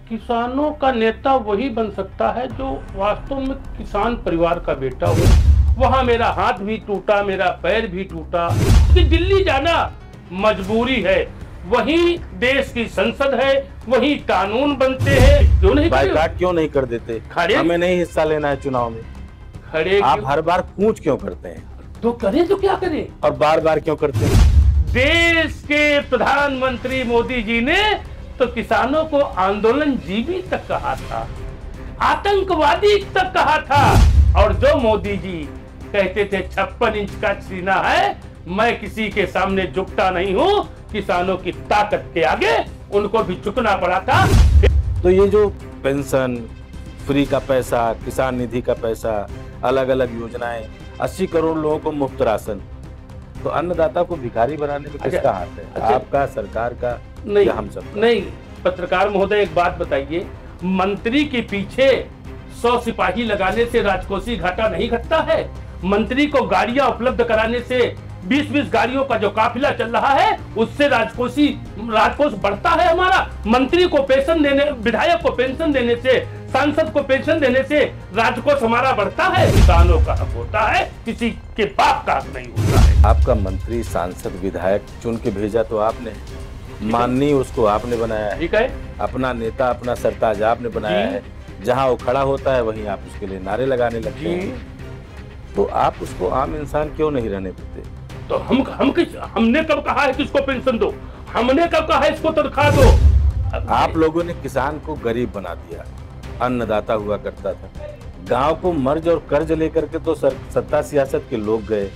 किसानों का नेता वही बन सकता है जो वास्तव में किसान परिवार का बेटा हो। वहां मेरा हाथ भी टूटा, मेरा पैर भी टूटा, कि दिल्ली जाना मजबूरी है। वही देश की संसद है, वही कानून बनते हैं। क्यों नहीं बाइकाट क्यों नहीं कर देते? हमें नहीं हिस्सा लेना है चुनाव में। खड़े आप हर बार कूच क्यों करते हैं? तो करें तो क्या करें? और बार बार क्यों करते हैं? देश के प्रधानमंत्री मोदी जी ने तो किसानों को आंदोलन जीवी तक कहा था, आतंकवादी तक कहा था। और जो मोदी जी कहते थे 56 इंच का सीना है, मैं किसी के सामने झुकता नहीं हूं, किसानों की ताकत के आगे उनको भी झुकना पड़ा था। तो ये जो पेंशन, फ्री का पैसा, किसान निधि का पैसा, अलग अलग योजनाएं, 80 करोड़ लोगों को मुफ्त राशन, तो अन्नदाता को भिखारी बनाने में किसका हाथ है? आपका, सरकार का, नहीं, हम सब? नहीं। पत्रकार महोदय, एक बात बताइए, मंत्री के पीछे 100 सिपाही लगाने से राजकोषीय घाटा नहीं घटता है? मंत्री को गाड़ियां उपलब्ध कराने से 20-20 गाड़ियों का जो काफिला चल रहा है, उससे राजकोष बढ़ता है हमारा। मंत्री को पेंशन देने, विधायक को पेंशन देने से, सांसद को पेंशन देने से राजकोष हमारा बढ़ता है। किसानों का हक होता है, किसी के बाप का हक नहीं होता है। आपका मंत्री, सांसद, विधायक चुन के भेजा तो आपने, माननीय उसको आपने बनाया है, ठीक है। अपना नेता, अपना सरताज आपने बनाया है। जहां वो खड़ा होता है वहीं आप उसके लिए नारे लगाने लगते हैं। तो आप उसको आम इंसान क्यों नहीं रहने देते? तो हमने कब कहा है कि इसको पेंशन दो? हमने कब कहा है इसको तनख्वाह दो? आप लोगों ने किसान को गरीब बना दिया, अन्नदाता हुआ करता था। गांव को मर्ज और कर्ज लेकर के तो सत्ता सियासत के लोग गए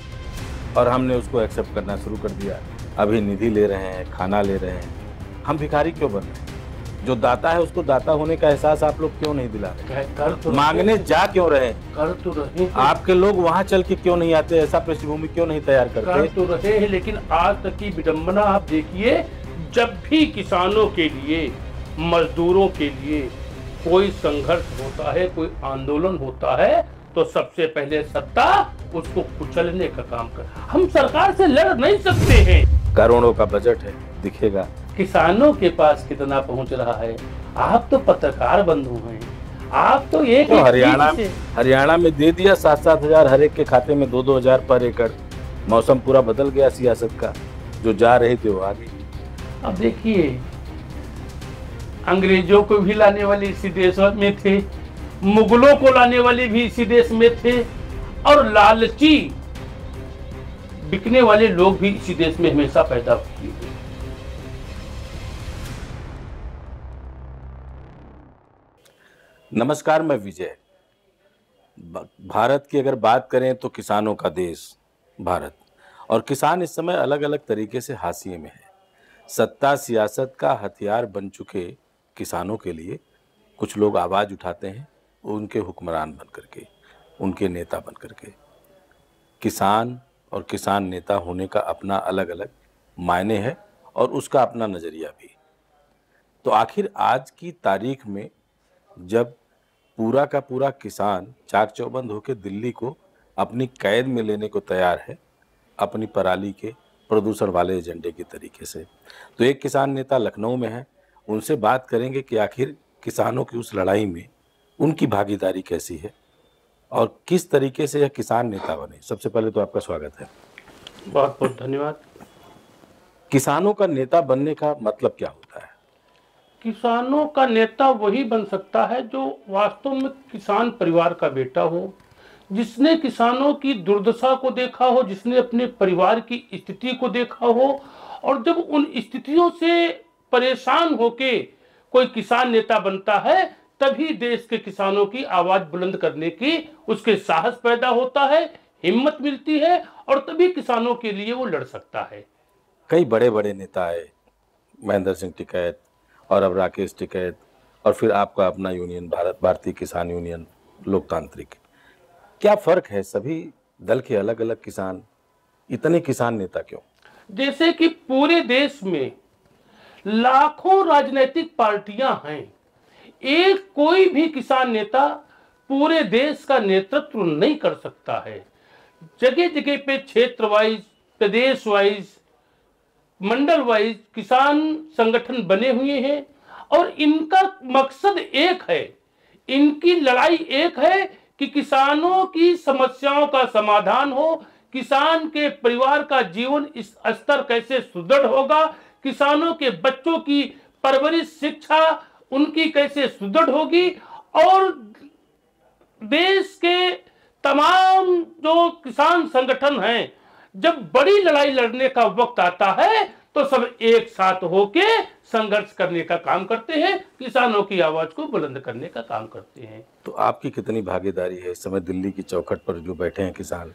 और हमने उसको एक्सेप्ट करना शुरू कर दिया। अभी निधि ले रहे हैं, खाना ले रहे हैं। हम भिखारी क्यों बन रहे हैं? जो दाता है उसको दाता होने का एहसास आप लोग क्यों नहीं दिला रहे? मांगने जा क्यों रहे? कर तो रहे। आपके लोग वहां चल के क्यों नहीं आते? ऐसा पृष्ठभूमि क्यों नहीं तैयार करते? कर तो रहे हैं, लेकिन आज तक की विडंबना आप देखिए, जब भी किसानों के लिए, मजदूरों के लिए कोई संघर्ष होता है, कोई आंदोलन होता है, तो सबसे पहले सत्ता उसको कुचलने का काम कर। हम सरकार से लड़ नहीं सकते हैं। करोड़ों का बजट है, दिखेगा किसानों के पास कितना पहुंच रहा है। आप तो पत्रकार बंधु हैं, आप तो एक तो हरियाणा में दे दिया 7-7 हजार हर एक के खाते में, 2-2 हजार पर एकड़। मौसम पूरा बदल गया सियासत का, जो जा रही थी वो आ गई। अब देखिए, अंग्रेजों को भी लाने वाले इसी देश में थे, मुगलों को लाने वाले भी इसी देश में थे, और लालची बिकने वाले लोग भी इसी देश में हमेशा पैदा हुए। नमस्कार, मैं विजय। भारत की अगर बात करें तो किसानों का देश भारत, और किसान इस समय अलग अलग तरीके से हाशिए में है। सत्ता सियासत का हथियार बन चुके किसानों के लिए कुछ लोग आवाज़ उठाते हैं, उनके हुक्मरान बन करके, उनके नेता बन करके। किसान और किसान नेता होने का अपना अलग अलग मायने है और उसका अपना नज़रिया भी। तो आखिर आज की तारीख में जब पूरा का पूरा किसान चाक चौबंद होकर दिल्ली को अपनी कैद में लेने को तैयार है, अपनी पराली के प्रदूषण वाले एजेंडे के तरीके से, तो एक किसान नेता लखनऊ में है। उनसे बात करेंगे कि आखिर किसानों की उस लड़ाई में उनकी भागीदारी कैसी है और किस तरीके से यह किसान नेता बने। सबसे पहले तो आपका स्वागत है। बहुत बहुत धन्यवाद। किसानों का नेता बनने का मतलब क्या होता है? किसानों का नेता वही बन सकता है जो वास्तव में किसान परिवार का बेटा हो, जिसने किसानों की दुर्दशा को देखा हो, जिसने अपने परिवार की स्थिति को देखा हो, और जब उन स्थितियों से परेशान होके कोई किसान नेता बनता है, तभी देश के किसानों की आवाज बुलंद करने की उसके साहस पैदा होता है, हिम्मत मिलती है, और तभी किसानों के लिए वो लड़ सकता है। कई बड़े बड़े नेता आए, महेंद्र सिंह टिकैत और अब राकेश टिकैत, और फिर आपका अपना यूनियन भारतीय किसान यूनियन लोकतांत्रिक। क्या फर्क है? सभी दल के अलग अलग किसान, इतने किसान नेता क्यों? जैसे कि पूरे देश में लाखों राजनीतिक पार्टियां हैं, एक कोई भी किसान नेता पूरे देश का नेतृत्व नहीं कर सकता है। जगह जगह पे क्षेत्र वाइज, प्रदेश वाइज, मंडल वाइज किसान संगठन बने हुए हैं, और इनका मकसद एक है, इनकी लड़ाई एक है कि किसानों की समस्याओं का समाधान हो, किसान के परिवार का जीवन इस स्तर कैसे सुदृढ़ होगा, किसानों के बच्चों की परवरिश शिक्षा उनकी कैसे सुदृढ़ होगी, और देश के तमाम जो किसान संगठन हैं, जब बड़ी लड़ाई लड़ने का वक्त आता है तो सब एक साथ होके संघर्ष करने का काम करते हैं, किसानों की आवाज को बुलंद करने का काम करते हैं। तो आपकी कितनी भागीदारी है इस समय दिल्ली की चौखट पर जो बैठे हैं किसान?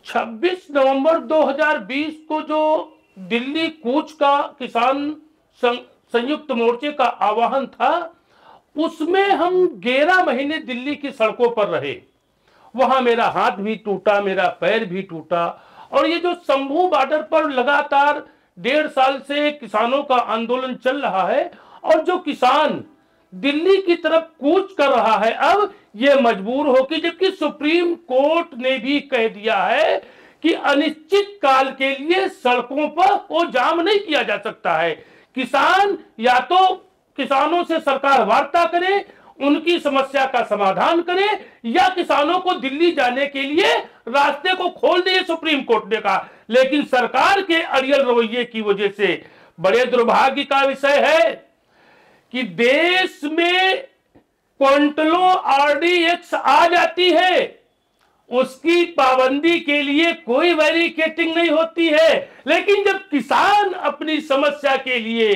26 नवंबर 2020 को जो दिल्ली कूच का किसान संयुक्त मोर्चे का आह्वान था, उसमें हम 11 महीने दिल्ली की सड़कों पर रहे। वहां मेरा हाथ भी टूटा, मेरा पैर भी टूटा, और ये जो शंभू बॉर्डर पर लगातार 1.5 साल से किसानों का आंदोलन चल रहा है, और जो किसान दिल्ली की तरफ कूच कर रहा है, अब ये मजबूर हो कि, जबकि सुप्रीम कोर्ट ने भी कह दिया है कि अनिश्चित काल के लिए सड़कों पर वो जाम नहीं किया जा सकता है। किसान या तो किसानों से सरकार वार्ता करे, उनकी समस्या का समाधान करे, या किसानों को दिल्ली जाने के लिए रास्ते को खोल दे, सुप्रीम कोर्ट ने कहा। लेकिन सरकार के अड़ियल रवैये की वजह से बड़े दुर्भाग्य का विषय है कि देश में क्विंटलों आरडीएक्स आ जाती है, उसकी पाबंदी के लिए कोई बैरिकेडिंग नहीं होती है। लेकिन जब किसान अपनी समस्या के लिए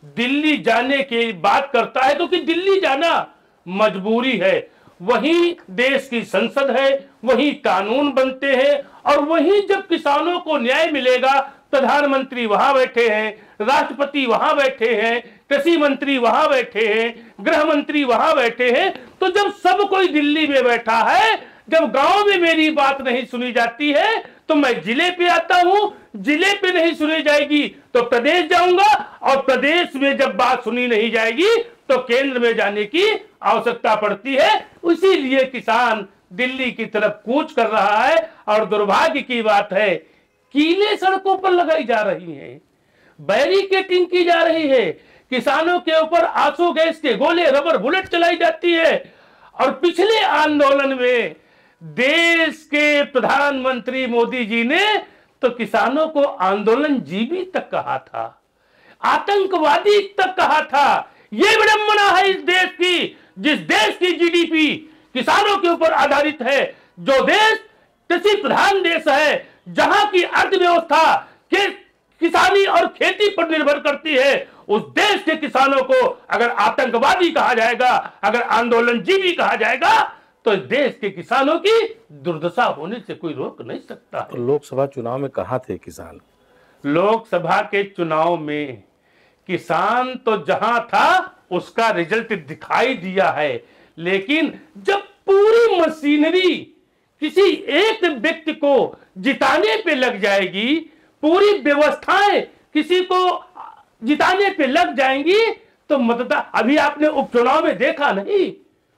दिल्ली जाने की बात करता है, तो कि दिल्ली जाना मजबूरी है, वहीं देश की संसद है, वहीं कानून बनते हैं, और वहीं जब किसानों को न्याय मिलेगा, प्रधानमंत्री वहां बैठे हैं, राष्ट्रपति वहां बैठे हैं, कृषि मंत्री वहां बैठे हैं, गृह मंत्री वहां बैठे हैं, तो जब सब कोई दिल्ली में बैठा है, जब गांव में मेरी बात नहीं सुनी जाती है, तो मैं जिले पे आता हूं, जिले पे नहीं सुनी जाएगी तो प्रदेश जाऊंगा, और प्रदेश में जब बात सुनी नहीं जाएगी तो केंद्र में जाने की आवश्यकता पड़ती है। इसीलिए किसान दिल्ली की तरफ कूच कर रहा है, और दुर्भाग्य की बात है, कीले सड़कों पर लगाई जा रही हैं, बैरिकेडिंग की जा रही है, किसानों के ऊपर आंसू गैस के गोले, रबर बुलेट चलाई जाती है। और पिछले आंदोलन में देश के प्रधानमंत्री मोदी जी ने तो किसानों को आंदोलन जीवी तक कहा था, आतंकवादी तक कहा था। यह विडंबना है इस देश की, जिस देश की जीडीपी किसानों के ऊपर आधारित है, जो देश कृषि प्रधान देश है, जहां की अर्थव्यवस्था के किसानी और खेती पर निर्भर करती है, उस देश के किसानों को अगर आतंकवादी कहा जाएगा, अगर आंदोलन जीवी कहा जाएगा, तो देश के किसानों की दुर्दशा होने से कोई रोक नहीं सकता। तो लोकसभा चुनाव में कहां थे किसान? लोकसभा के चुनाव में किसान तो जहां था उसका रिजल्ट दिखाई दिया है, लेकिन जब पूरी मशीनरी किसी एक व्यक्ति को जिताने पे लग जाएगी, पूरी व्यवस्थाएं किसी को जिताने पे लग जाएंगी, तो मतदाता, अभी आपने उपचुनाव में देखा नहीं,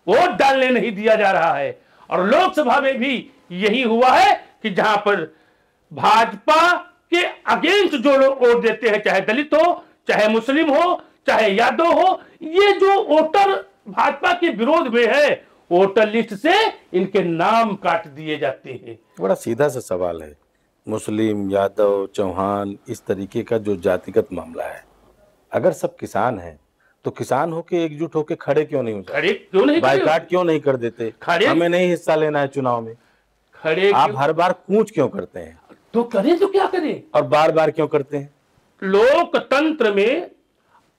वोट डालने नहीं दिया जा रहा है। और लोकसभा में भी यही हुआ है कि जहां पर भाजपा के अगेंस्ट जो लोग वोट देते हैं, चाहे दलित हो, चाहे मुस्लिम हो, चाहे यादव हो, ये जो वोटर भाजपा के विरोध में है, वोटर लिस्ट से इनके नाम काट दिए जाते हैं। बड़ा सीधा सा सवाल है, मुस्लिम, यादव, चौहान, इस तरीके का जो जातिगत मामला है, अगर सब किसान हैं तो किसान होके एकजुट होके खड़े क्यों नहीं होते? खड़े क्यों नहीं, बाइकाट क्यों नहीं कर देते? हमें नहीं हिस्सा लेना है चुनाव में, खड़े आप हर बार कूच क्यों करते हैं? तो करें तो क्या करें, और बार बार क्यों करते हैं? लोकतंत्र में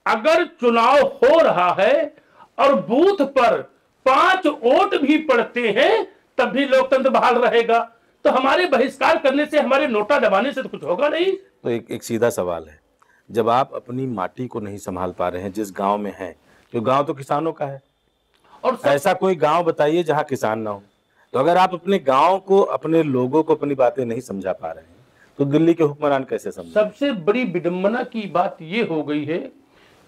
अगर चुनाव हो रहा है और बूथ पर 5 वोट भी पड़ते हैं, तब भी लोकतंत्र बहाल रहेगा। तो हमारे बहिष्कार करने से, हमारे नोटा दबाने से तो कुछ होगा नहीं। तो एक सीधा सवाल है, जब आप अपनी माटी को नहीं संभाल पा रहे हैं, जिस गांव में हैं, जो गांव तो किसानों का है, और ऐसा कोई गांव बताइए जहां किसान ना हो। तो अगर आप अपने गांव को, अपने लोगों को अपनी बातें नहीं समझा पा रहे हैं, तो दिल्ली के हुक्मरान कैसे समझे? सबसे बड़ी विडंबना की बात यह हो गई है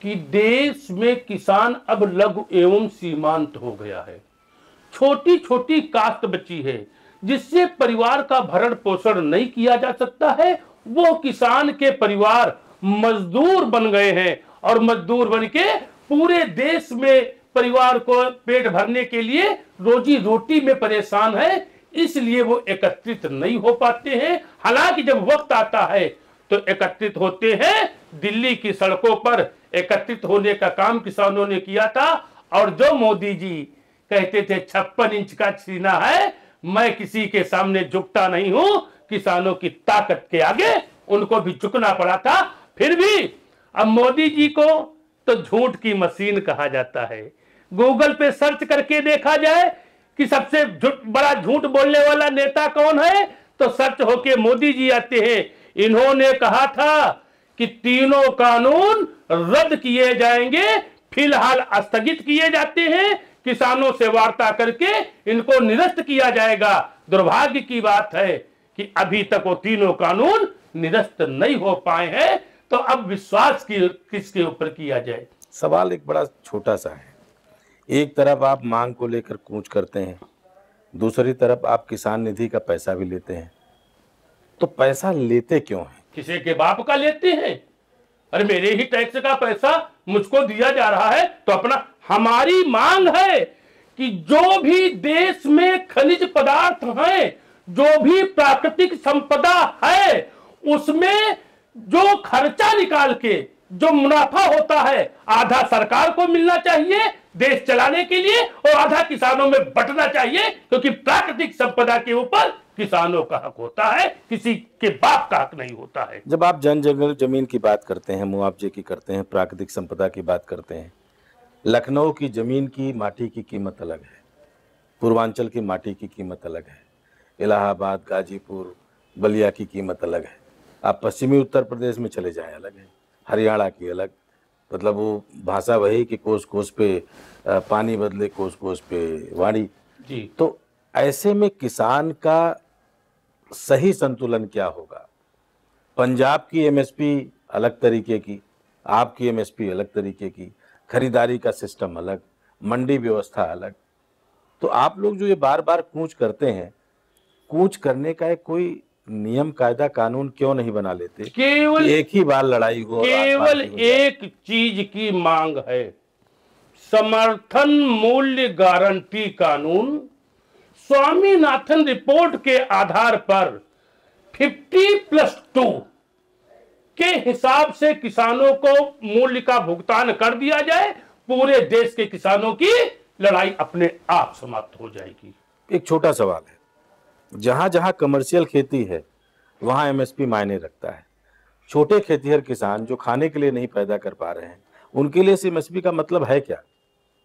कि देश में किसान अब लघु एवं सीमांत हो गया है। छोटी छोटी कास्ट बची है, जिससे परिवार का भरण पोषण नहीं किया जा सकता है। वो किसान के परिवार मजदूर बन गए हैं, और मजदूर बन के पूरे देश में परिवार को पेट भरने के लिए रोजी रोटी में परेशान है, इसलिए वो एकत्रित नहीं हो पाते हैं। हालांकि जब वक्त आता है तो एकत्रित होते हैं। दिल्ली की सड़कों पर एकत्रित होने का काम किसानों ने किया था। और जो मोदी जी कहते थे 56 इंच का सीना है, मैं किसी के सामने झुकता नहीं हूं, किसानों की ताकत के आगे उनको भी झुकना पड़ा था। फिर भी अब मोदी जी को तो झूठ की मशीन कहा जाता है। गूगल पे सर्च करके देखा जाए कि सबसे बड़ा झूठ बोलने वाला नेता कौन है, तो सर्च होके मोदी जी आते हैं। इन्होंने कहा था कि तीनों कानून रद्द किए जाएंगे, फिलहाल स्थगित किए जाते हैं, किसानों से वार्ता करके इनको निरस्त किया जाएगा। दुर्भाग्य की बात है कि अभी तक वो तीनों कानून निरस्त नहीं हो पाए हैं। तो अब विश्वास किसके ऊपर किया जाए? सवाल एक बड़ा छोटा सा है। एक तरफ आप मांग को लेकर कूच करते हैं, दूसरी तरफ आप किसान निधि का पैसा भी लेते हैं। तो पैसा लेते क्यों हैं? किसी के बाप का लेते हैं? अरे मेरे ही टैक्स का पैसा मुझको दिया जा रहा है तो अपना, हमारी मांग है कि जो भी देश में खनिज पदार्थ हैं, जो भी प्राकृतिक संपदा है, उसमें जो खर्चा निकाल के जो मुनाफा होता है, आधा सरकार को मिलना चाहिए देश चलाने के लिए और आधा किसानों में बंटना चाहिए, क्योंकि प्राकृतिक संपदा के ऊपर किसानों का हक होता है, किसी के बाप का हक नहीं होता है। जब आप जन जंगल जमीन की बात करते हैं, मुआवजे की करते हैं, प्राकृतिक संपदा की बात करते हैं, लखनऊ की जमीन की माटी की कीमत अलग है, पूर्वांचल की माटी की कीमत अलग है, इलाहाबाद, गाजीपुर, बलिया की कीमत अलग है। आप पश्चिमी उत्तर प्रदेश में चले जाएं, अलग है, हरियाणा की अलग। मतलब वो भाषा वही कि कोस कोस पे पानी बदले, कोस कोस पे वाणी जी। तो ऐसे में किसान का सही संतुलन क्या होगा? पंजाब की एमएसपी अलग तरीके की, आपकी एमएसपी अलग तरीके की, खरीदारी का सिस्टम अलग, मंडी व्यवस्था अलग। तो आप लोग जो ये बार बार कूच करते हैं, कूच करने का एक कोई नियम कायदा कानून क्यों नहीं बना लेते? केवल एक ही बार लड़ाई हो, केवल एक चीज की मांग है, समर्थन मूल्य गारंटी कानून। स्वामीनाथन रिपोर्ट के आधार पर 50+2 के हिसाब से किसानों को मूल्य का भुगतान कर दिया जाए, पूरे देश के किसानों की लड़ाई अपने आप समाप्त हो जाएगी। एक छोटा सवाल है, जहां जहां कमर्शियल खेती है वहां एमएसपी मायने रखता है। छोटे खेतीहर किसान जो खाने के लिए नहीं पैदा कर पा रहे हैं, उनके लिए एमएसपी का मतलब है क्या?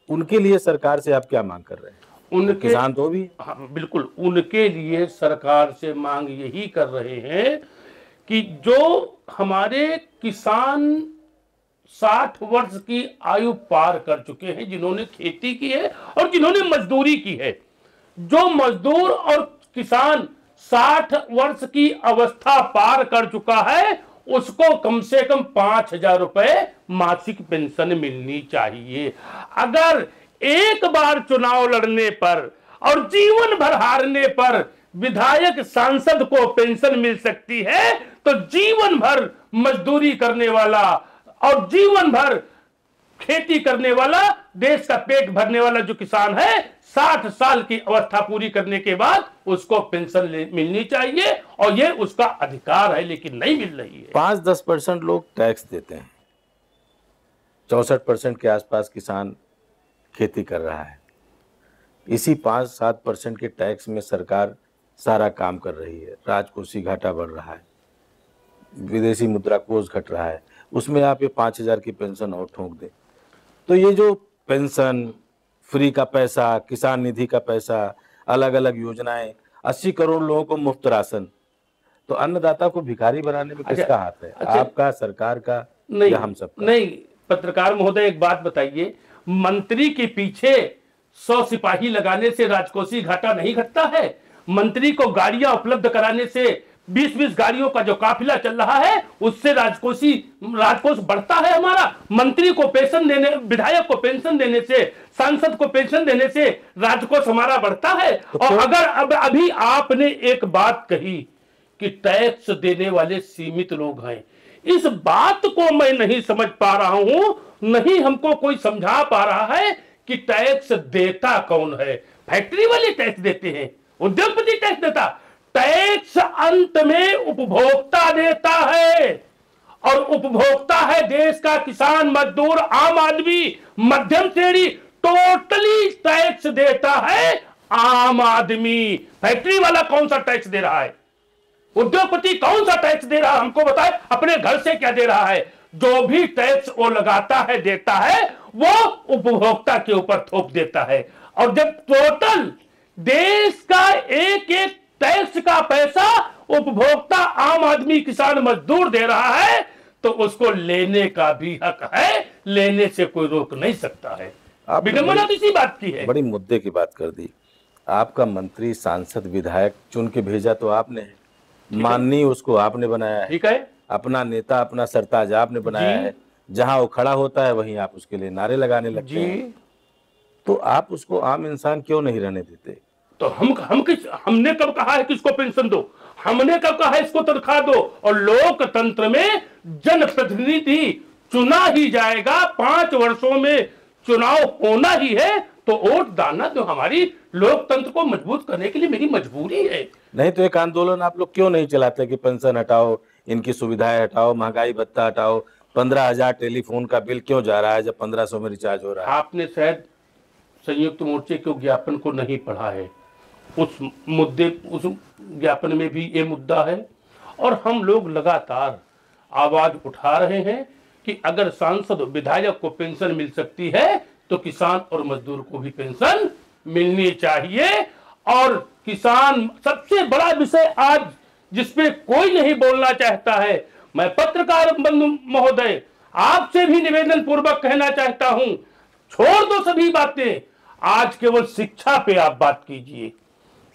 उनके लिए सरकार से आप क्या मांग कर रहे हैं? उनके किसान तो भी, हाँ बिल्कुल, उनके लिए सरकार से मांग यही कर रहे हैं कि जो हमारे किसान 60 वर्ष की आयु पार कर चुके हैं, जिन्होंने खेती की है और जिन्होंने मजदूरी की है, जो मजदूर और किसान 60 वर्ष की अवस्था पार कर चुका है, उसको कम से कम 5,000 रुपए मासिक पेंशन मिलनी चाहिए। अगर एक बार चुनाव लड़ने पर और जीवन भर हारने पर विधायक सांसद को पेंशन मिल सकती है, तो जीवन भर मजदूरी करने वाला और जीवन भर खेती करने वाला, देश का पेट भरने वाला जो किसान है, 60 साल की अवस्था पूरी करने के बाद उसको पेंशन मिलनी चाहिए और ये उसका अधिकार है, लेकिन नहीं मिल रही है। 5-10% लोग टैक्स देते हैं, 64% के आसपास किसान खेती कर रहा है। इसी 5-7% के टैक्स में सरकार सारा काम कर रही है, राजकोषीय घाटा बढ़ रहा है, विदेशी मुद्रा कोष घट रहा है, उसमें आप ये 5,000 की पेंशन और ठोक दें। तो ये जो पेंशन, फ्री का पैसा, किसान निधि का पैसा, अलग अलग योजनाएं, 80 करोड़ लोगों को मुफ्त राशन, तो अन्नदाता को भिखारी बनाने में किसका हाथ है? आपका, सरकार का, या हम सबका? नहीं, पत्रकार महोदय एक बात बताइए, मंत्री के पीछे 100 सिपाही लगाने से राजकोषीय घाटा नहीं घटता है? मंत्री को गाड़ियां उपलब्ध कराने से 20-20 गाड़ियों का जो काफिला चल रहा है, उससे राजकोष बढ़ता है हमारा। मंत्री को पेंशन देने, विधायक को पेंशन देने से, सांसद को पेंशन देने से राजकोष हमारा बढ़ता है। और अगर अभी आपने एक बात कही कि टैक्स देने वाले सीमित लोग हैं, इस बात को मैं नहीं समझ पा रहा हूं, नहीं हमको कोई समझा पा रहा है कि टैक्स देता कौन है। फैक्ट्री वाले टैक्स देते हैं, उद्योगपति टैक्स देता, टैक्स अंत में उपभोक्ता देता है। और उपभोक्ता है देश का किसान, मजदूर, आम आदमी, मध्यम श्रेणी, टोटली टैक्स देता है आम आदमी। फैक्ट्री वाला कौन सा टैक्स दे रहा है? उद्योगपति कौन सा टैक्स दे रहा है? हमको बताए, अपने घर से क्या दे रहा है? जो भी टैक्स वो लगाता है, देता है, वो उपभोक्ता के ऊपर थोप देता है। और जब टोटल देश का एक एक टैक्स का पैसा उपभोक्ता, आम आदमी, किसान, मजदूर दे रहा है, तो उसको लेने का भी हक है, लेने से कोई रोक नहीं सकता है। विडंबना तो इसी बात की है। बड़ी मुद्दे की बात कर दी। आपका मंत्री, सांसद, विधायक चुन के भेजा तो आपने, माननीय उसको आपने बनाया है, ठीक है, अपना नेता, अपना सरताज आपने बनाया है, जहां वो खड़ा होता है वहीं आप उसके लिए नारे लगाने लगते हैं। तो आप उसको आम इंसान क्यों नहीं रहने देते? तो हमने कब कहा है कि इसको पेंशन दो? हमने कब कहा है इसको तनख्वाह दो? और लोकतंत्र में जनप्रतिनिधि चुना ही जाएगा, 5 वर्षों में चुनाव होना ही है, तो वोट डालना तो हमारी लोकतंत्र को मजबूत करने के लिए मेरी मजबूरी है। नहीं तो एक आंदोलन आप लोग क्यों नहीं चलाते कि पेंशन हटाओ, इनकी सुविधाएं हटाओ, महंगाई भत्ता हटाओ? 15,000 टेलीफोन का बिल क्यों जा रहा है जब 1500 में रिचार्ज हो रहा है? आपने शायद संयुक्त मोर्चे के ज्ञापन को नहीं पढ़ा है। उस मुद्दे, उस ज्ञापन में भी ये मुद्दा है। और हम लोग लगातार आवाज उठा रहे हैं कि अगर सांसद, विधायक को पेंशन मिल सकती है तो किसान और मजदूर को भी पेंशन मिलनी चाहिए। और किसान, सबसे बड़ा विषय आज जिसपे कोई नहीं बोलना चाहता है, मैं पत्रकार बंधु महोदय आपसे भी निवेदन पूर्वक कहना चाहता हूं, छोड़ दो सभी बातें, आज केवल शिक्षा पे आप बात कीजिए।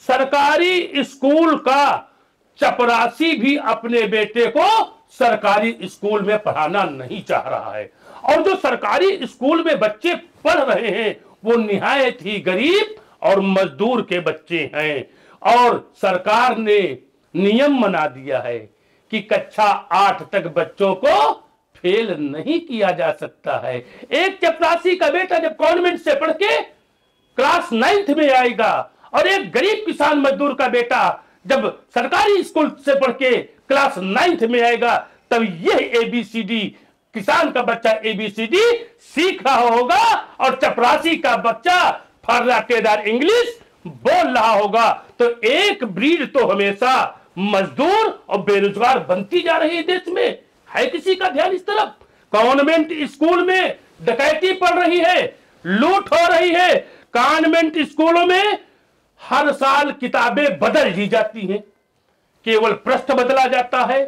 सरकारी स्कूल का चपरासी भी अपने बेटे को सरकारी स्कूल में पढ़ाना नहीं चाह रहा है। और जो सरकारी स्कूल में बच्चे पढ़ रहे हैं वो निहायत ही गरीब और मजदूर के बच्चे हैं। और सरकार ने नियम बना दिया है कि कक्षा 8 तक बच्चों को फेल नहीं किया जा सकता है। एक चपरासी का बेटा जब कॉन्वेंट से पढ़ के क्लास 9th में आएगा और एक गरीब किसान मजदूर का बेटा जब सरकारी स्कूल से पढ़ के क्लास 9th में आएगा, तब यह ABCD, किसान का बच्चा ABCD सीख रहा होगा और चपरासी का बच्चा फर्राटेदार इंग्लिश बोल रहा होगा। तो एक ब्रीड तो हमेशा मजदूर और बेरोजगार बनती जा रही है देश में। है किसी का ध्यान इस तरफ? कॉन्वेंट स्कूल में डकैती पड़ रही है, लूट हो रही है। कॉन्वेंट स्कूलों में हर साल किताबें बदल दी जाती हैं, केवल पृष्ठ बदला जाता है,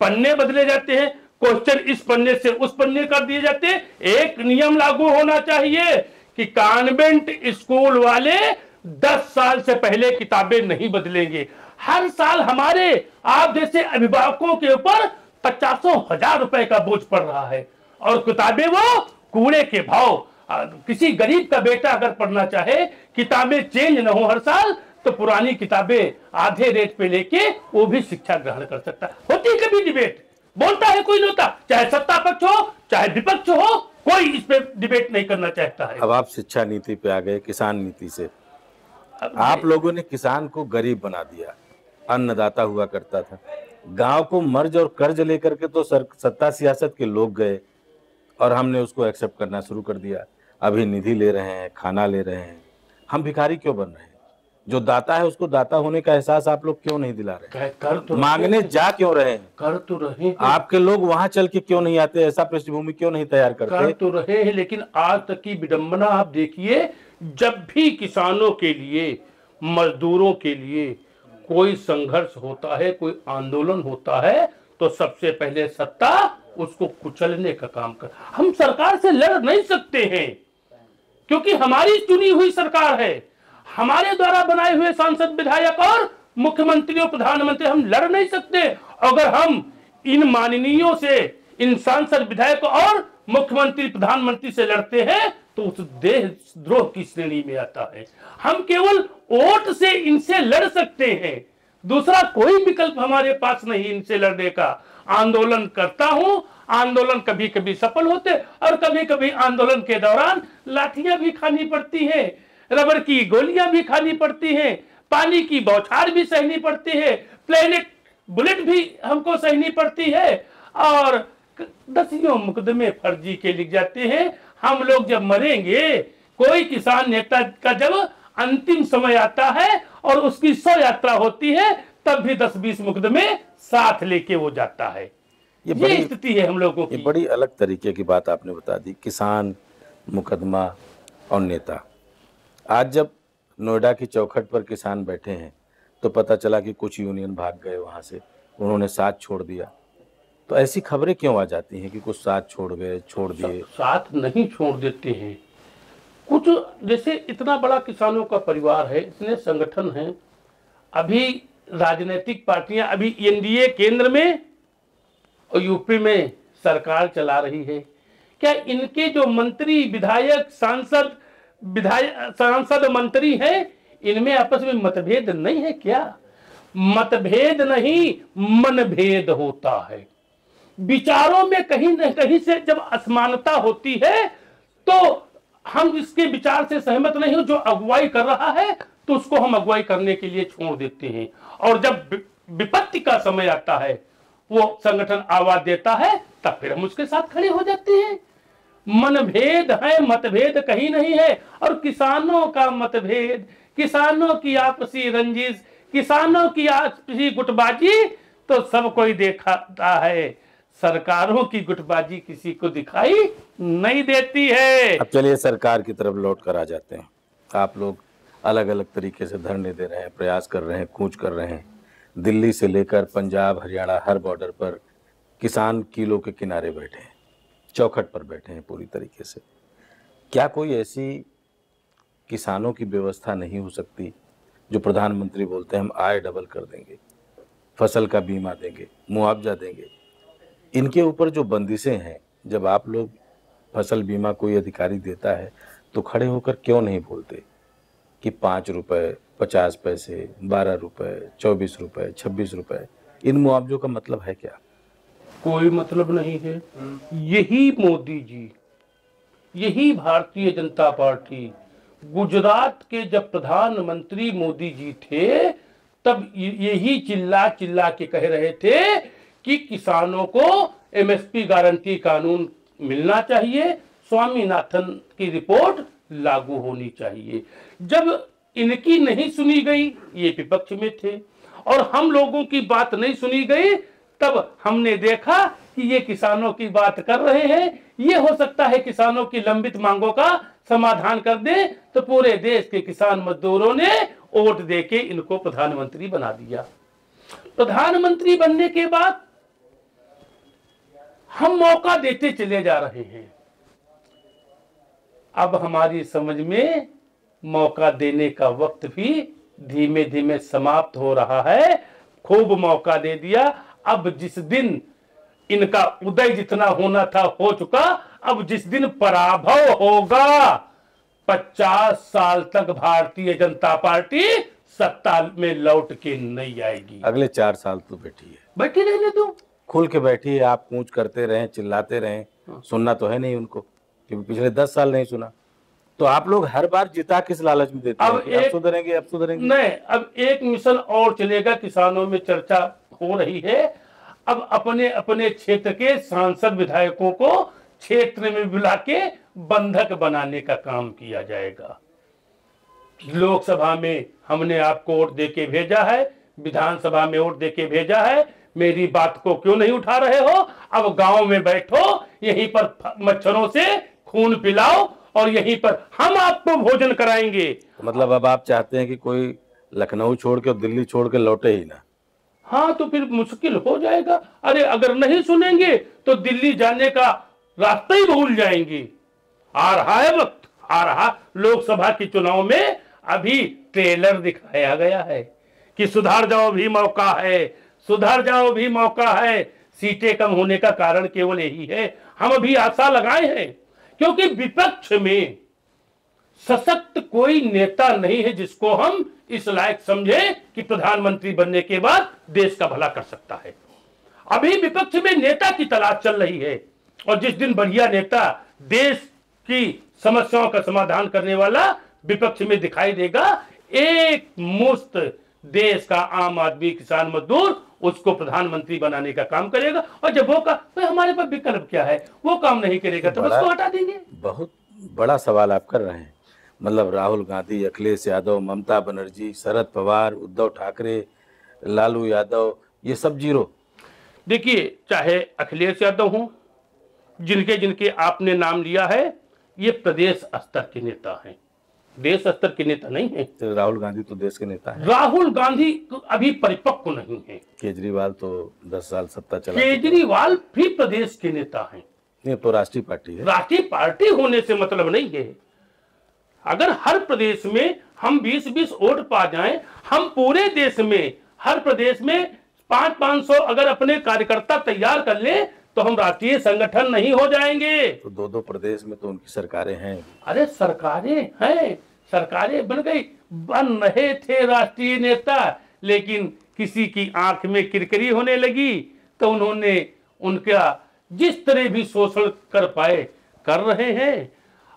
पन्ने बदले जाते हैं, क्वेश्चन इस पन्ने से उस पन्ने कर दिए जाते हैं। एक नियम लागू होना चाहिए कि कॉन्वेंट स्कूल वाले 10 साल से पहले किताबें नहीं बदलेंगे। हर साल हमारे आप जैसे अभिभावकों के ऊपर 50,000 रुपए का बोझ पड़ रहा है और किताबें वो कूड़े के भाव। किसी गरीब का बेटा अगर पढ़ना चाहे, किताबें चेंज न हो हर साल, तो पुरानी किताबें आधे रेट पे लेके वो भी शिक्षा ग्रहण कर सकता है। होती कभी डिबेट, बोलता है कोई नेता, चाहे सत्ता पक्ष हो चाहे विपक्ष हो, कोई इस पे डिबेट नहीं करना चाहता है। अब आप शिक्षा नीति पे आ गए, किसान नीति से आप लोगों ने किसान को गरीब बना दिया, अन्नदाता हुआ करता था। गांव को मर्ज और कर्ज लेकर के तो सत्ता सियासत के लोग गए और हमने उसको एक्सेप्ट करना शुरू कर दिया। अभी निधि ले रहे हैं, खाना ले रहे हैं। हम भिखारी क्यों बन रहे हैं? जो दाता है उसको दाता होने का एहसास आप लोग क्यों नहीं दिला रहे? कर तो मांगने जा क्यों रहे हैं? कर तो रहे हैं। आपके लोग वहां चल के क्यों नहीं आते? ऐसा पृष्ठभूमि क्यों नहीं तैयार करते? कर तो रहे हैं, लेकिन आज तक की विडंबना आप देखिए, जब भी किसानों के लिए, मजदूरों के लिए कोई संघर्ष होता है, कोई आंदोलन होता है, तो सबसे पहले सत्ता उसको कुचलने का काम कर। हम सरकार से लड़ नहीं सकते हैं क्योंकि हमारी चुनी हुई सरकार है, हमारे द्वारा बनाए हुए सांसद, विधायक और मुख्यमंत्री और प्रधानमंत्री, हम लड़ नहीं सकते। अगर हम इन माननीयों से, इन सांसद, विधायक और मुख्यमंत्री, प्रधानमंत्री से लड़ते हैं तो उस देशद्रोह की श्रेणी में आता है। हम केवल वोट से इनसे लड़ सकते हैं, दूसरा कोई विकल्प हमारे पास नहीं इनसे लड़ने का। आंदोलन करता हूं। आंदोलन कभी कभी सफल होते और कभी कभी आंदोलन के दौरान लाठियां भी खानी पड़ती हैं, रबर की गोलियां भी खानी पड़ती हैं, पानी की बौछार भी सहनी पड़ती है, प्लेनेट बुलेट भी हमको सहनी पड़ती है, और दसियों मुकदमे फर्जी के लिख जाते हैं। हम लोग जब मरेंगे, कोई किसान नेता का जब अंतिम समय आता है और उसकी 100 यात्रा होती है, तब भी 10-20 मुकदमे साथ लेके वो जाता है। ये स्थिति है हम लोगों की। ये बड़ी अलग तरीके की बात आपने बता दी, किसान, मुकदमा और नेता। आज जब नोएडा की चौखट पर किसान बैठे हैं तो पता चला कि कुछ यूनियन भाग गए वहां से, उन्होंने साथ छोड़ दिया। तो ऐसी खबरें क्यों आ जाती हैं कि कुछ साथ छोड़ गए, छोड़ दिए? साथ नहीं छोड़ देते हैं कुछ, जैसे इतना बड़ा किसानों का परिवार है, इतने संगठन हैं, अभी राजनीतिक पार्टियां, अभी एनडीए केंद्र में और यूपी में सरकार चला रही है। क्या इनके जो मंत्री, विधायक, सांसद मंत्री हैं, इनमें आपस में मतभेद नहीं है क्या? मतभेद नहीं, मनभेद होता है। विचारों में कहीं न कहीं से जब असमानता होती है तो हम इसके विचार से सहमत नहीं हो, जो अगुवाई कर रहा है तो उसको हम अगुवाई करने के लिए छोड़ देते हैं, और जब विपत्ति का समय आता है, वो संगठन आवाज देता है, तब फिर हम उसके साथ खड़े हो जाते हैं। मनभेद है, मतभेद कहीं नहीं है। और किसानों का मतभेद, किसानों की आपसी रंजिश, किसानों की आपसी गुटबाजी तो सब कोई देखता है, सरकारों की गुटबाजी किसी को दिखाई नहीं देती है। अब चलिए सरकार की तरफ लौट कर आ जाते हैं। आप लोग अलग अलग तरीके से धरने दे रहे हैं, प्रयास कर रहे हैं, कूच कर रहे हैं। दिल्ली से लेकर पंजाब, हरियाणा, हर बॉर्डर पर किसान किलो के किनारे बैठे हैं, चौखट पर बैठे हैं पूरी तरीके से। क्या कोई ऐसी किसानों की व्यवस्था नहीं हो सकती जो प्रधानमंत्री बोलते हैं हम आय डबल कर देंगे, फसल का बीमा देंगे, मुआवजा देंगे? इनके ऊपर जो बंदिशें हैं, जब आप लोग फसल बीमा कोई अधिकारी देता है तो खड़े होकर क्यों नहीं बोलते कि 5 रुपए, 50 पैसे, 12 रुपए, 24 रुपए, 26 रुपए, इन मुआवजों का मतलब है क्या? कोई मतलब नहीं है। यही मोदी जी, यही भारतीय जनता पार्टी, गुजरात के जब प्रधानमंत्री मोदी जी थे, तब यही चिल्ला चिल्ला के कह रहे थे कि किसानों को एमएसपी गारंटी कानून मिलना चाहिए, स्वामीनाथन की रिपोर्ट लागू होनी चाहिए। जब इनकी नहीं सुनी गई, ये विपक्ष में थे, और हम लोगों की बात नहीं सुनी गई, तब हमने देखा कि ये किसानों की बात कर रहे हैं, ये हो सकता है किसानों की लंबित मांगों का समाधान कर दे, तो पूरे देश के किसान मजदूरों ने वोट देके इनको प्रधानमंत्री बना दिया। प्रधानमंत्री बनने के बाद हम मौका देते चले जा रहे हैं। अब हमारी समझ में मौका देने का वक्त भी धीमे धीमे समाप्त हो रहा है। खूब मौका दे दिया। अब जिस दिन इनका उदय जितना होना था हो चुका, अब जिस दिन पराभव होगा, 50 साल तक भारतीय जनता पार्टी सत्ता में लौट के नहीं आएगी। अगले 4 साल तो बैठी है, बैठी रहने दो, खुल के बैठी है। आप कूच करते रहें, चिल्लाते रहें, सुनना तो है नहीं उनको, क्योंकि पिछले 10 साल नहीं सुना। तो आप लोग हर बार जिता किस लालच में देते हैं कि अब सुधरेंगे, अब सुधरेंगे? नहीं, अब एक मिशन और चलेगा। किसानों में चर्चा हो रही है, अब अपने अपने क्षेत्र के सांसद विधायकों को क्षेत्र में बुला के बंधक बनाने का काम किया जाएगा। लोकसभा में हमने आपको वोट देके भेजा है, विधानसभा में वोट देके भेजा है, मेरी बात को क्यों नहीं उठा रहे हो? अब गांव में बैठो, यहीं पर मच्छरों से खून पिलाओ और यहीं पर हम आपको भोजन कराएंगे। मतलब अब आप चाहते हैं कि कोई लखनऊ छोड़ के और दिल्ली छोड़ के लौटे ही ना? हाँ, तो फिर मुश्किल हो जाएगा। अरे अगर नहीं सुनेंगे तो दिल्ली जाने का रास्ता ही भूल जाएंगे। आ रहा है वक्त, आ रहा। लोकसभा के चुनाव में अभी ट्रेलर दिखाया गया है कि सुधार जाओ भी मौका है, सुधार जाओ भी मौका है। सीटें कम होने का कारण केवल यही है। हम अभी आशा लगाए हैं क्योंकि विपक्ष में सशक्त कोई नेता नहीं है जिसको हम इस लायक समझे कि प्रधानमंत्री बनने के बाद देश का भला कर सकता है। अभी विपक्ष में नेता की तलाश चल रही है, और जिस दिन बढ़िया नेता देश की समस्याओं का समाधान करने वाला विपक्ष में दिखाई देगा, एक मुश्त देश का आम आदमी, किसान, मजदूर उसको प्रधानमंत्री बनाने का काम करेगा। और जब वो का तो हमारे पास विकल्प क्या है, वो काम नहीं करेगा तो उसको हटा देंगे। बहुत बड़ा सवाल आप कर रहे हैं। मतलब राहुल गांधी, अखिलेश यादव, ममता बनर्जी, शरद पवार, उद्धव ठाकरे, लालू यादव, ये सब जीरो। देखिए, चाहे अखिलेश यादव हों, जिनके जिनके आपने नाम लिया है, ये प्रदेश स्तर के नेता हैं, देश स्तर के नेता नहीं है। तो राहुल गांधी तो देश के नेता है। राहुल गांधी अभी परिपक्व नहीं है। केजरीवाल तो 10 साल सत्ता चला। केजरीवाल भी प्रदेश के नेता हैं। ये तो राष्ट्रीय पार्टी है। राष्ट्रीय पार्टी होने से मतलब नहीं है। अगर हर प्रदेश में हम 20-20 वोट पा जाएं, हम पूरे देश में हर प्रदेश में 500-500 अगर अपने कार्यकर्ता तैयार कर ले तो हम राष्ट्रीय संगठन नहीं हो जाएंगे। तो 2-2 प्रदेश में तो उनकी सरकारें हैं। अरे सरकारें हैं, सरकारें बन गई, बन रहे थे राष्ट्रीय नेता, लेकिन किसी की आंख में किरकिरी होने लगी तो उन्होंने उनका जिस तरह भी शोषण कर पाए कर रहे हैं।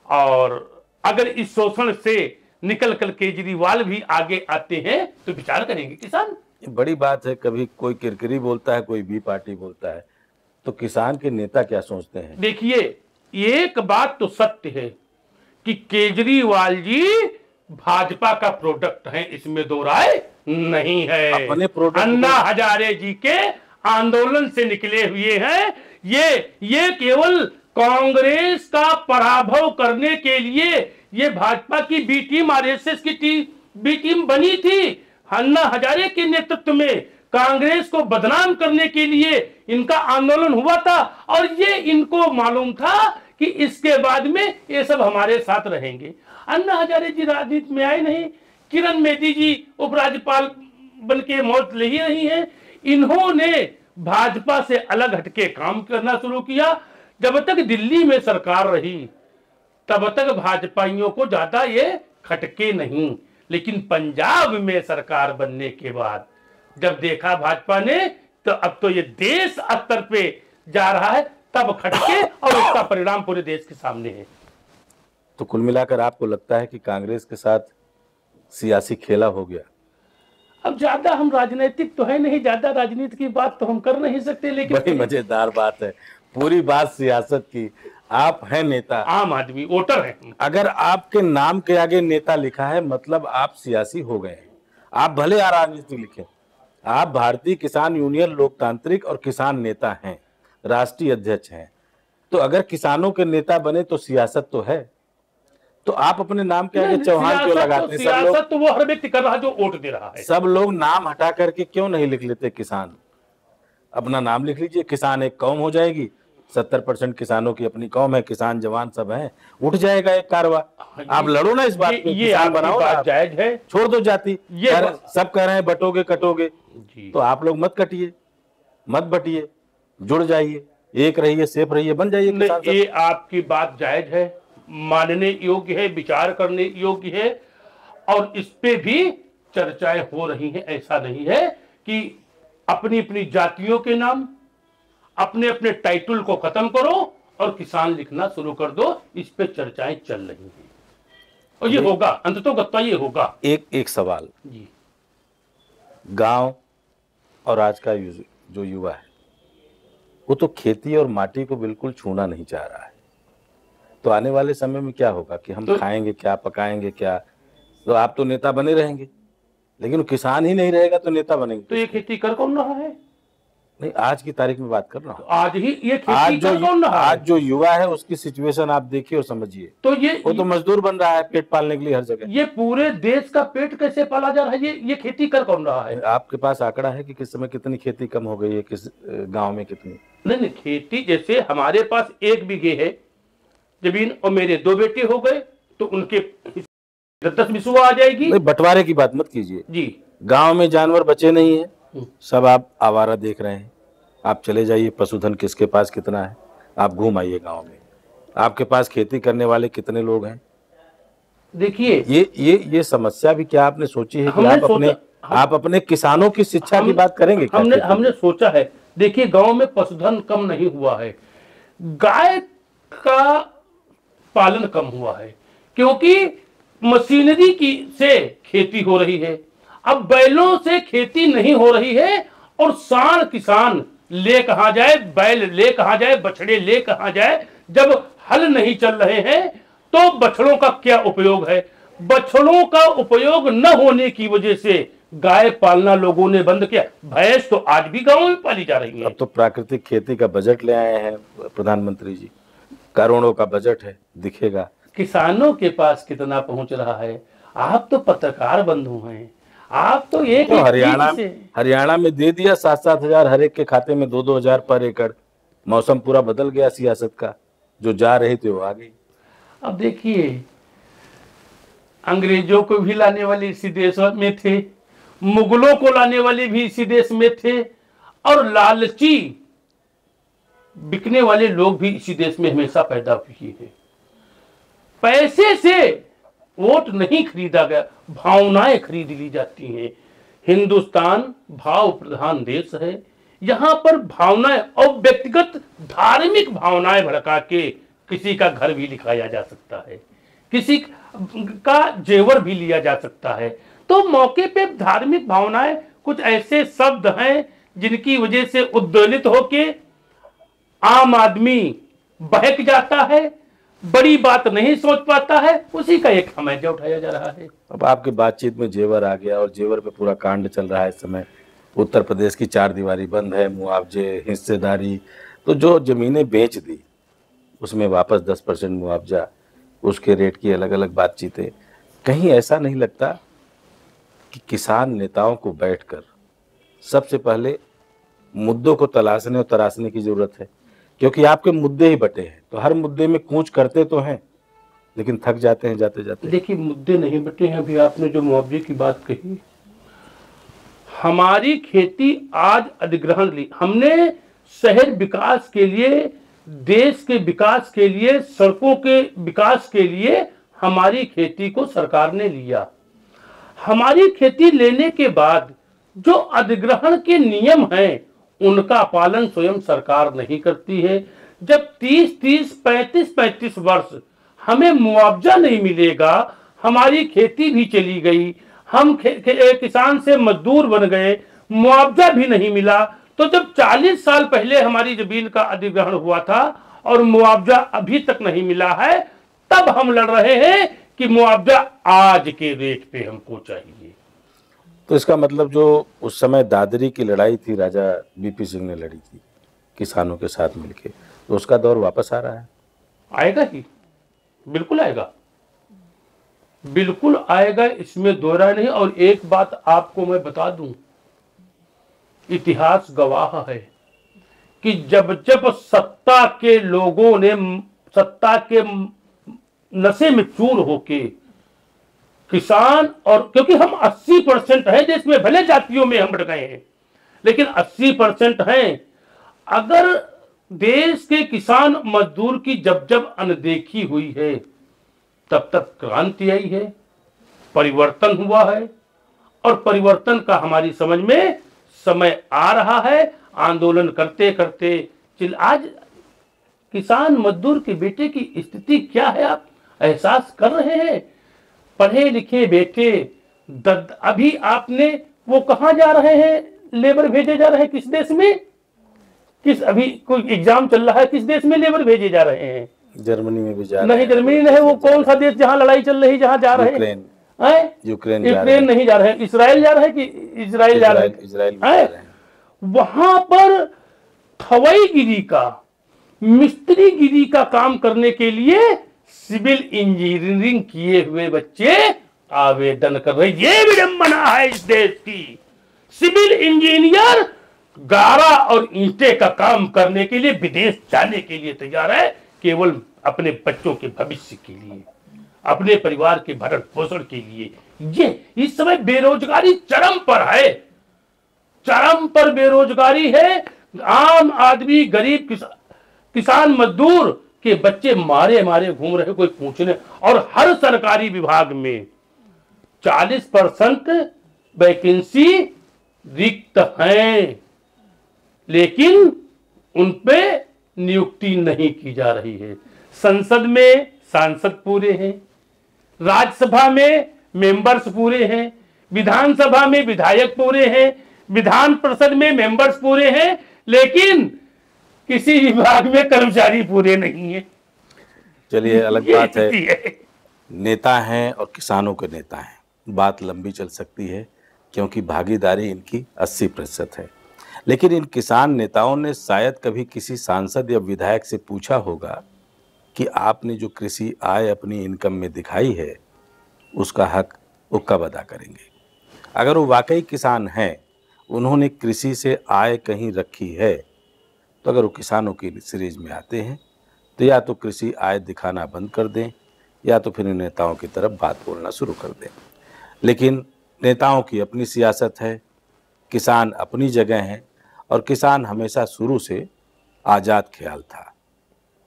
और अगर इस शोषण से निकल कर केजरीवाल भी आगे आते हैं तो विचार करेंगे किसान। बड़ी बात है, कभी कोई किरकिरी बोलता है, कोई बी पार्टी बोलता है, तो किसान के नेता क्या सोचते हैं? देखिए, एक बात तो सत्य है कि केजरीवाल जी भाजपा का प्रोडक्ट है, इसमें दो राय नहीं है। अपने प्रोडक्ट अन्ना हजारे जी के आंदोलन से निकले हुए हैं। ये केवल कांग्रेस का पराभव करने के लिए ये भाजपा की बी टीम, आरएसएस की बी टीम बनी थी। अन्ना हजारे के नेतृत्व में कांग्रेस को बदनाम करने के लिए इनका आंदोलन हुआ था, और ये इनको मालूम था कि इसके बाद में ये सब हमारे साथ रहेंगे। अन्ना हजारे जी राजनीति में आए नहीं, किरण बेदी जी उपराज्यपाल बन के मौत ले ही नहीं है। इन्होंने भाजपा से अलग हटके काम करना शुरू किया। जब तक दिल्ली में सरकार रही तब तक भाजपाइयों को ज्यादा ये खटके नहीं, लेकिन पंजाब में सरकार बनने के बाद जब देखा भाजपा ने तो अब तो ये देश स्तर पे जा रहा है, तब खटके, और उसका परिणाम पूरे देश के सामने है। तो कुल मिलाकर आपको लगता है कि कांग्रेस के साथ सियासी खेला हो गया? अब ज्यादा हम राजनीतिक तो है नहीं, ज्यादा राजनीति की बात तो हम कर नहीं सकते, लेकिन बड़ी मजेदार बात है, पूरी बात सियासत की। आप हैं नेता, आम आदमी, वोटर है। अगर आपके नाम के आगे नेता लिखा है मतलब आप सियासी हो गए हैं। आप भले राजनीति लिखें, आप भारतीय किसान यूनियन लोकतांत्रिक और किसान नेता हैं, राष्ट्रीय अध्यक्ष हैं। तो अगर किसानों के नेता बने तो सियासत तो है। तो आप अपने नाम के आगे चौहान क्यों लगाते हैं? सियासत तो वो हर व्यक्ति कर रहा है जो वोट दे रहा है। सब लोग नाम हटा करके क्यों नहीं लिख लेते किसान? अपना नाम लिख लीजिए, किसान एक कौम हो जाएगी। 70% किसानों की अपनी कौम है, किसान जवान सब हैं, उठ जाएगा एक कारवा। आप लड़ो ना इस बात पे, ये बनाओ, बात जायज है, छोड़ दो जाति। सब कह रहे हैं बटोगे कटोगे, तो आप लोग मत कटिए, मत बटिए, जुड़ जाइए, एक रहिए, सेफ रहिए, बन जाइए किसान सब। ये आपकी बात जायज है, मानने योग्य है, विचार करने योग्य है, और इस पे भी चर्चाएं हो रही हैं। ऐसा नहीं है कि अपनी अपनी जातियों के नाम, अपने अपने टाइटल को खत्म करो और किसान लिखना शुरू कर दो। इस पे चर्चाएं चल रही हैं और ये होगा, अंततोगत्वा ये होगा। एक सवाल जी, गांव और आज का जो युवा है वो तो खेती और माटी को बिल्कुल छूना नहीं चाह रहा है। तो आने वाले समय में क्या होगा कि हम खाएंगे क्या, पकाएंगे क्या? तो आप तो नेता बने रहेंगे, लेकिन किसान ही नहीं रहेगा तो नेता बनेंगे तो ये खेती कर कौन रहा है? नहीं, आज की तारीख में बात कर रहा हूँ। आज ही ये खेती कर कौन रहा है? आज जो युवा है उसकी सिचुएशन आप देखिए और समझिए। तो वो तो मजदूर बन रहा है पेट पालने के लिए हर जगह। ये पूरे देश का पेट कैसे पाला जा रहा है? ये खेती कर कौन रहा है? आपके पास आंकड़ा है कि किस समय कितनी खेती कम हो गई है, किस गाँव में कितनी? नहीं, खेती जैसे हमारे पास 1 बीघे है जमीन और मेरे 2 बेटे हो गए तो उनके 10 बिस्वा आ जाएगी। बंटवारे की बात मत कीजिए जी। गांव में जानवर बचे नहीं है, सब आप आवारा देख रहे हैं। आप चले जाइए, पशुधन किसके पास कितना है, आप घूम आइए गांव में, आपके पास खेती करने वाले कितने लोग हैं। देखिए, ये समस्या भी क्या आपने सोची है कि आप अपने किसानों की शिक्षा की बात करेंगे? हमने सोचा है देखिए गांव में पशुधन कम नहीं हुआ है, गाय का पालन कम हुआ है, क्योंकि मशीनरी की से खेती हो रही है। अब बैलों से खेती नहीं हो रही है, और सांड किसान ले कहां जाए, बैल ले कहां जाए, बछड़े ले कहां जाए, जब हल नहीं चल रहे हैं तो बछड़ों का क्या उपयोग है। बछड़ों का उपयोग न होने की वजह से गाय पालना लोगों ने बंद किया। भैंस तो आज भी गांवों में पाली जा रही है। अब तो प्राकृतिक खेती का बजट ले आए हैं प्रधानमंत्री जी, करोड़ों का बजट है, दिखेगा। किसानों के पास कितना पहुंच रहा है? आप तो पत्रकार बंधु हैं, आप तो एक तो हरियाणा में दे दिया 7-7 हजार हर एक के खाते में, 2-2 हजार पर एकड़। मौसम पूरा बदल गया सियासत का, जो जा रही थी वो आ गई। अब देखिए, अंग्रेजों को भी लाने वाले इसी देश में थे, मुगलों को लाने वाले भी इसी देश में थे, और लालची बिकने वाले लोग भी इसी देश में हमेशा पैदा हुए हैं। पैसे से वोट नहीं खरीदा गया, भावनाएं खरीद ली जाती हैं। हिंदुस्तान भाव प्रधान देश है, यहां पर भावनाएं और व्यक्तिगत धार्मिक भावनाएं भड़का के किसी का घर भी लिखाया जा सकता है, किसी का जेवर भी लिया जा सकता है। तो मौके पे धार्मिक भावनाएं कुछ ऐसे शब्द हैं जिनकी वजह से उद्वेलित होके आम आदमी बहक जाता है, बड़ी बात नहीं सोच पाता है, उसी का एक हमेजा उठाया जा रहा है। अब आपकी बातचीत में जेवर आ गया, और जेवर पे पूरा कांड चल रहा है इस समय। उत्तर प्रदेश की 4 दीवारी बंद है, मुआवजे, हिस्सेदारी, तो जो जमीनें बेच दी उसमें वापस 10% मुआवजा, उसके रेट की अलग अलग बातचीतें। कहीं ऐसा नहीं लगता कि किसान नेताओं को बैठकर सबसे पहले मुद्दों को तलाशने और तराशने की जरूरत है? क्योंकि आपके मुद्दे ही बटे हैं, तो हर मुद्दे में कूच करते तो हैं, लेकिन थक जाते हैं जाते जाते। देखिए, मुद्दे नहीं बटे हैं। अभी आपने जो मुआवजे की बात कही, हमारी खेती आज अधिग्रहण ली हमने, शहर विकास के लिए, देश के विकास के लिए, सड़कों के विकास के लिए हमारी खेती को सरकार ने लिया। हमारी खेती लेने के बाद जो अधिग्रहण के नियम हैं उनका पालन स्वयं सरकार नहीं करती है। जब 30-30, 35-35 वर्ष हमें मुआवजा नहीं मिलेगा, हमारी खेती भी चली गई, हम किसान से मजदूर बन गए, मुआवजा भी नहीं मिला, तो जब 40 साल पहले हमारी जमीन का अधिग्रहण हुआ था और मुआवजा अभी तक नहीं मिला है, तब हम लड़ रहे हैं कि मुआवजा आज के रेट पे हमको चाहिए। तो इसका मतलब जो उस समय दादरी की लड़ाई थी, राजा बीपी सिंह ने लड़ी थी किसानों के साथ मिलके, तो उसका दौर वापस आ रहा है? आएगा ही, बिल्कुल आएगा, बिल्कुल आएगा, इसमें दो राय नहीं। और एक बात आपको मैं बता दूं, इतिहास गवाह है कि जब जब सत्ता के लोगों ने सत्ता के नशे में चूर होके किसान, और क्योंकि हम 80% है देश में, भले जातियों में हम बढ़ गए हैं लेकिन 80% हैं, अगर देश के किसान मजदूर की जब जब अनदेखी हुई है तब तक क्रांति आई है, परिवर्तन हुआ है, और परिवर्तन का हमारी समझ में समय आ रहा है। आंदोलन करते करते आज किसान मजदूर के बेटे की स्थिति क्या है आप एहसास कर रहे हैं। पढ़े लिखे बेटे अभी आपने वो कहां जा रहे हैं, लेबर भेजे जा रहे हैं किस देश में, किस अभी कोई एग्जाम चल रहा है, किस देश में लेबर भेजे जा रहे हैं? जर्मनी में भी जा रहे नहीं, जर्मनी नहीं, वो कौन सा देश जहां लड़ाई चल रही, जहां जा रहे हैं? यूक्रेन नहीं जा रहे हैं, इसराइल जा रहे हैं कि इजराइल जा रहे हैं? वहां पर खवईगिरी का, मिस्त्री गिरी का काम करने के लिए सिविल इंजीनियरिंग किए हुए बच्चे आवेदन कर रहे। ये विडंबना है इस देश की। सिविल इंजीनियर गारा और ईंटे का काम करने के लिए विदेश जाने के लिए तैयार है, केवल अपने बच्चों के भविष्य के लिए, अपने परिवार के भरण पोषण के लिए। ये इस समय बेरोजगारी चरम पर है, चरम पर बेरोजगारी है। आम आदमी, गरीब किसान मजदूर के बच्चे मारे मारे घूम रहे, कोई पूछने। और हर सरकारी विभाग में 40% वैकेंसी रिक्त हैं। लेकिन उन पे नियुक्ति नहीं की जा रही है। संसद में सांसद पूरे हैं, राज्यसभा में मेंबर्स पूरे हैं, विधानसभा में विधायक पूरे हैं, विधान परिषद में मेंबर्स पूरे हैं, लेकिन किसी विभाग में कर्मचारी पूरे नहीं है। चलिए, अलग बात है, नेता हैं और किसानों के नेता हैं, बात लंबी चल सकती है क्योंकि भागीदारी इनकी 80% है। लेकिन इन किसान नेताओं ने शायद कभी किसी सांसद या विधायक से पूछा होगा कि आपने जो कृषि आय अपनी इनकम में दिखाई है उसका हक वो कब अदा करेंगे। अगर वो वाकई किसान हैं, उन्होंने कृषि से आय कहीं रखी है, तो अगर वो किसानों की सीरीज में आते हैं तो या तो कृषि आय दिखाना बंद कर दें या तो फिर इन नेताओं की तरफ बात बोलना शुरू कर दें। लेकिन नेताओं की अपनी सियासत है, किसान अपनी जगह है और किसान हमेशा शुरू से आज़ाद ख्याल था।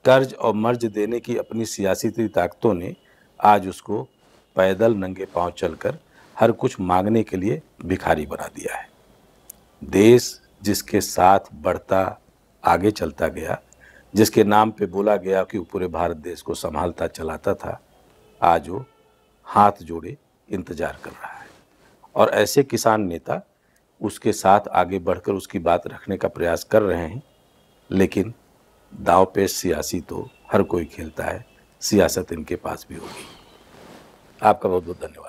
कर्ज और मर्ज देने की अपनी सियासी ताकतों ने आज उसको पैदल नंगे पांव चलकर हर कुछ मांगने के लिए भिखारी बना दिया है। देश जिसके साथ बढ़ता आगे चलता गया, जिसके नाम पे बोला गया कि वो पूरे भारत देश को संभालता चलाता था, आज वो हाथ जोड़े इंतजार कर रहा है। और ऐसे किसान नेता उसके साथ आगे बढ़कर उसकी बात रखने का प्रयास कर रहे हैं। लेकिन दांवपेच सियासी तो हर कोई खेलता है, सियासत इनके पास भी होगी। आपका बहुत बहुत धन्यवाद।